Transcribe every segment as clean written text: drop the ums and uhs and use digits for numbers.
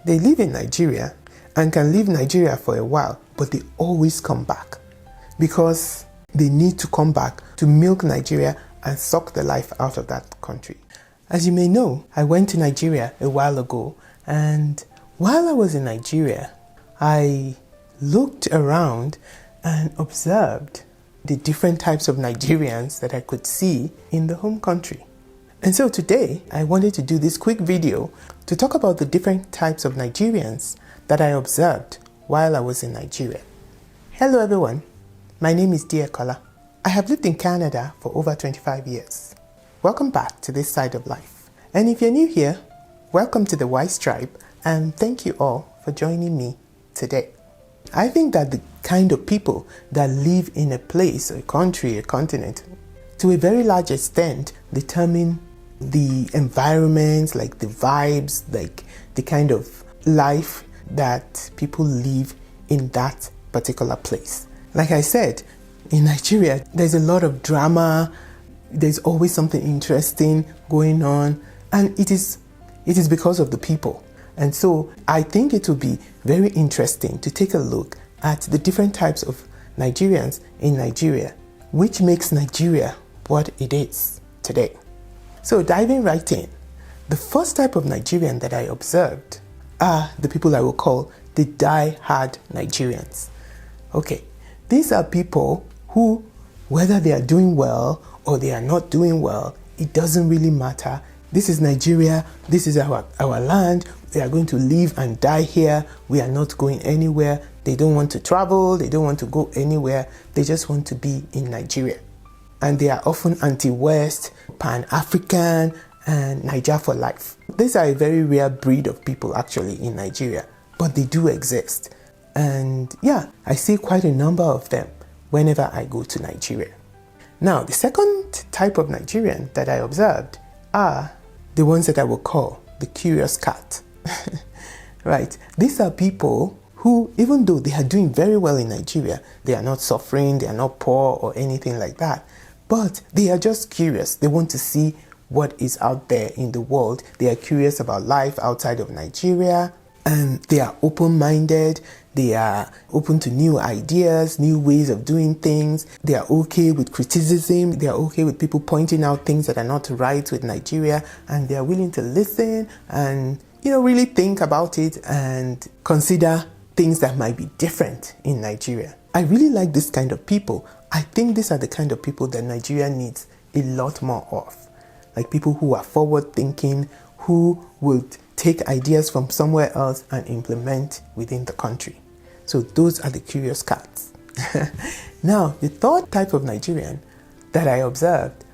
They live in Nigeria and can leave Nigeria for a while, but they always come back because they need to come back to milk Nigeria and suck the life out of that country. As you may know, I went to Nigeria a while ago, and while I was in Nigeria, I looked around and observed the different types of Nigerians that I could see in the home country. And so today, I wanted to do this quick video to talk about the different types of Nigerians that I observed while I was in Nigeria. Hello everyone, my name is Kola. I have lived in Canada for over 25 years. Welcome back to this side of life. And if you're new here, welcome to the Wise Tribe, and thank you all for joining me today. I think that the kind of people that live in a place, a country, a continent, to a very large extent determine the environment, like the vibes, like the kind of life that people live in that particular place. Like I said, in Nigeria, there's a lot of drama, there's always something interesting going on, and it is because of the people. And so I think it will be very interesting to take a look at the different types of Nigerians in Nigeria, which makes Nigeria what it is today. So diving right in, the first type of Nigerian that I observed are the people I will call the die-hard Nigerians. Okay, these are people who, whether they are doing well or they are not doing well, it doesn't really matter. This is Nigeria, this is our land, they are going to live and die here, we are not going anywhere. They don't want to travel, they don't want to go anywhere, they just want to be in Nigeria. And they are often anti-West, Pan-African, and Naija for life. These are a very rare breed of people actually in Nigeria, but they do exist. And yeah, I see quite a number of them whenever I go to Nigeria. Now, the second type of Nigerian that I observed are the ones that I will call the curious cat. Right? These are people who, even though they are doing very well in Nigeria, they are not suffering, they are not poor or anything like that, but they are just curious. They want to see what is out there in the world. They are curious about life outside of Nigeria, and they are open-minded. They are open to new ideas, new ways of doing things. They are okay with criticism. They are okay with people pointing out things that are not right with Nigeria, and they are willing to listen and, really think about it and consider things that might be different in Nigeria. I really like this kind of people. I think these are the kind of people that Nigeria needs a lot more of. Like people who are forward-thinking, who would take ideas from somewhere else and implement within the country. So those are the curious cats. Now, the third type of Nigerian that I observed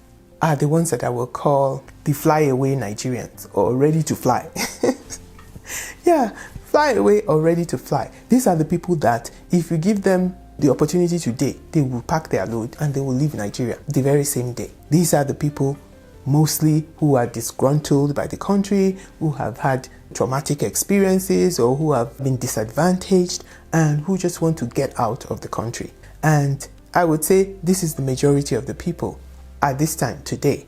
are the ones that I will call the fly-away Nigerians, or ready to fly. Yeah, fly away or ready to fly. These are the people that if you give them the opportunity today, they will pack their load and they will leave Nigeria the very same day. These are the people mostly who are disgruntled by the country, who have had traumatic experiences or who have been disadvantaged and who just want to get out of the country. And I would say this is the majority of the people at this time today.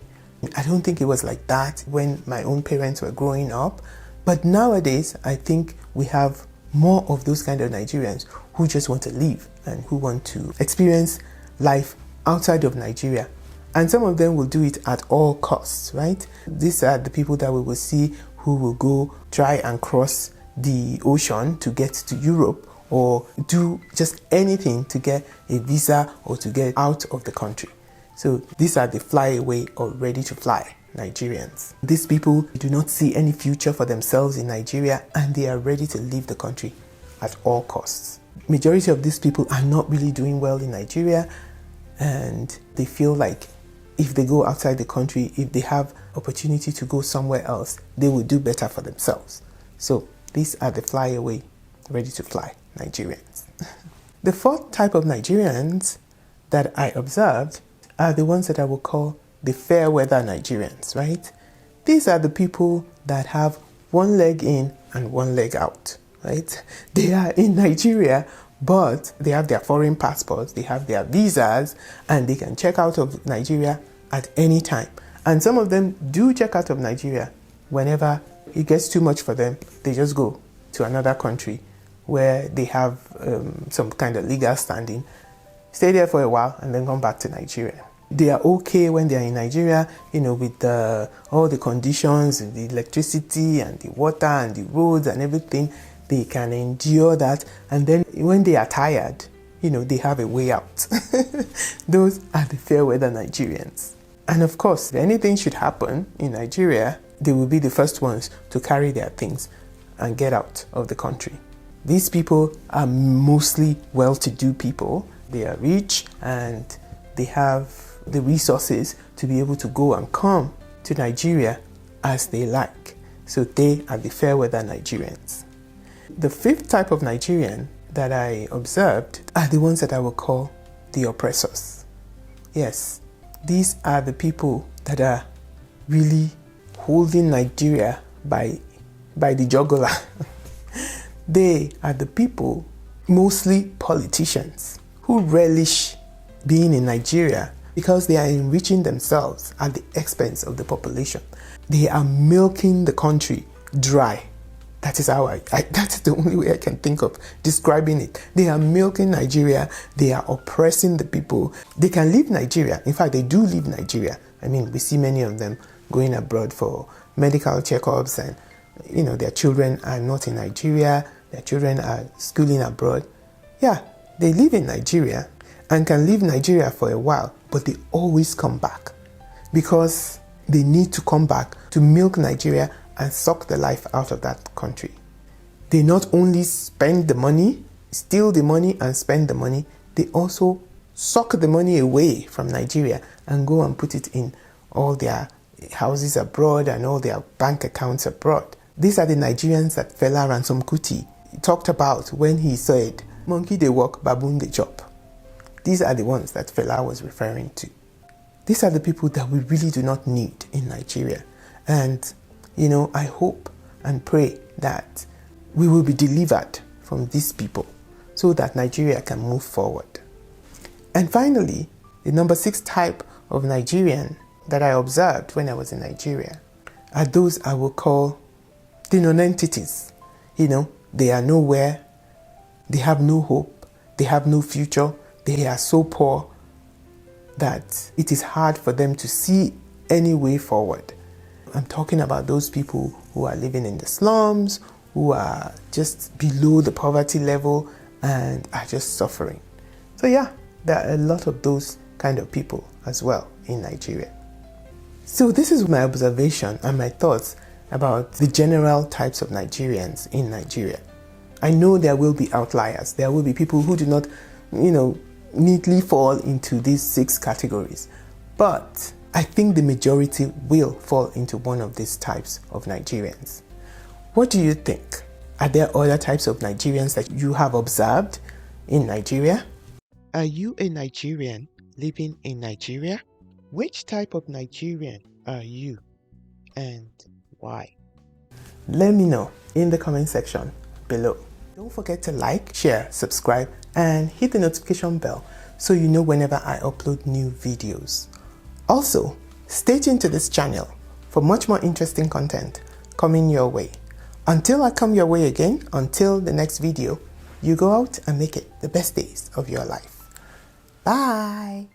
I don't think it was like that when my own parents were growing up, but nowadays I think we have more of those kind of Nigerians who just want to leave and who want to experience life outside of Nigeria. And some of them will do it at all costs, right? These are the people that we will see who will go try and cross the ocean to get to Europe or do just anything to get a visa or to get out of the country. So these are the fly away or ready to fly Nigerians. These people do not see any future for themselves in Nigeria and they are ready to leave the country at all costs. Majority of these people are not really doing well in Nigeria, and they feel like if they go outside the country, if they have opportunity to go somewhere else, they will do better for themselves. So these are the fly away, ready to fly Nigerians. The fourth type of Nigerians that I observed are the ones that I will call the fair weather Nigerians, right? These are the people that have one leg in and one leg out, right? They are in Nigeria, but they have their foreign passports, they have their visas, and they can check out of Nigeria at any time. And some of them do check out of Nigeria whenever it gets too much for them. They just go to another country where they have some kind of legal standing, stay there for a while, and then come back to Nigeria. They are okay when they are in Nigeria, with all the conditions, the electricity and the water and the roads and everything. They can endure that. And then when they are tired, they have a way out. Those are the fair weather Nigerians. And of course, if anything should happen in Nigeria, they will be the first ones to carry their things and get out of the country. These people are mostly well-to-do people. They are rich and they have the resources to be able to go and come to Nigeria as they like. So they are the fair weather Nigerians. The fifth type of Nigerian that I observed are the ones that I will call the oppressors. Yes, these are the people that are really holding Nigeria by the jugular. They are the people, mostly politicians, who relish being in Nigeria because they are enriching themselves at the expense of the population. They are milking the country dry. That is how that's the only way I can think of describing it. They are milking Nigeria. They are oppressing the people. They can leave Nigeria. In fact, they do leave Nigeria. I mean, we see many of them going abroad for medical checkups, and their children are not in Nigeria. Their children are schooling abroad. Yeah, they live in Nigeria and can leave Nigeria for a while, but they always come back because they need to come back to milk Nigeria and suck the life out of that country. They not only spend the money, steal the money and spend the money, they also suck the money away from Nigeria and go and put it in all their houses abroad and all their bank accounts abroad. These are the Nigerians that Fela Ransom Kuti talked about when he said, "Monkey they walk, baboon they chop." These are the ones that Fela was referring to. These are the people that we really do not need in Nigeria. And I hope and pray that we will be delivered from these people so that Nigeria can move forward. And finally, the number 6 type of Nigerian that I observed when I was in Nigeria are those I will call the Nonentities. They are nowhere, they have no hope, they have no future, they are so poor that it is hard for them to see any way forward. I'm talking about those people who are living in the slums, who are just below the poverty level and are just suffering. So yeah, there are a lot of those kind of people as well in Nigeria. So this is my observation and my thoughts about the general types of Nigerians in Nigeria. I know there will be outliers. There will be people who do not, neatly fall into these 6 categories. But I think the majority will fall into one of these types of Nigerians. What do you think? Are there other types of Nigerians that you have observed in Nigeria? Are you a Nigerian living in Nigeria? Which type of Nigerian are you and why? Let me know in the comment section below. Don't forget to like, share, subscribe, and hit the notification bell so you know whenever I upload new videos. Also, stay tuned to this channel for much more interesting content coming your way. Until I come your way again, until the next video, you go out and make it the best days of your life. Bye!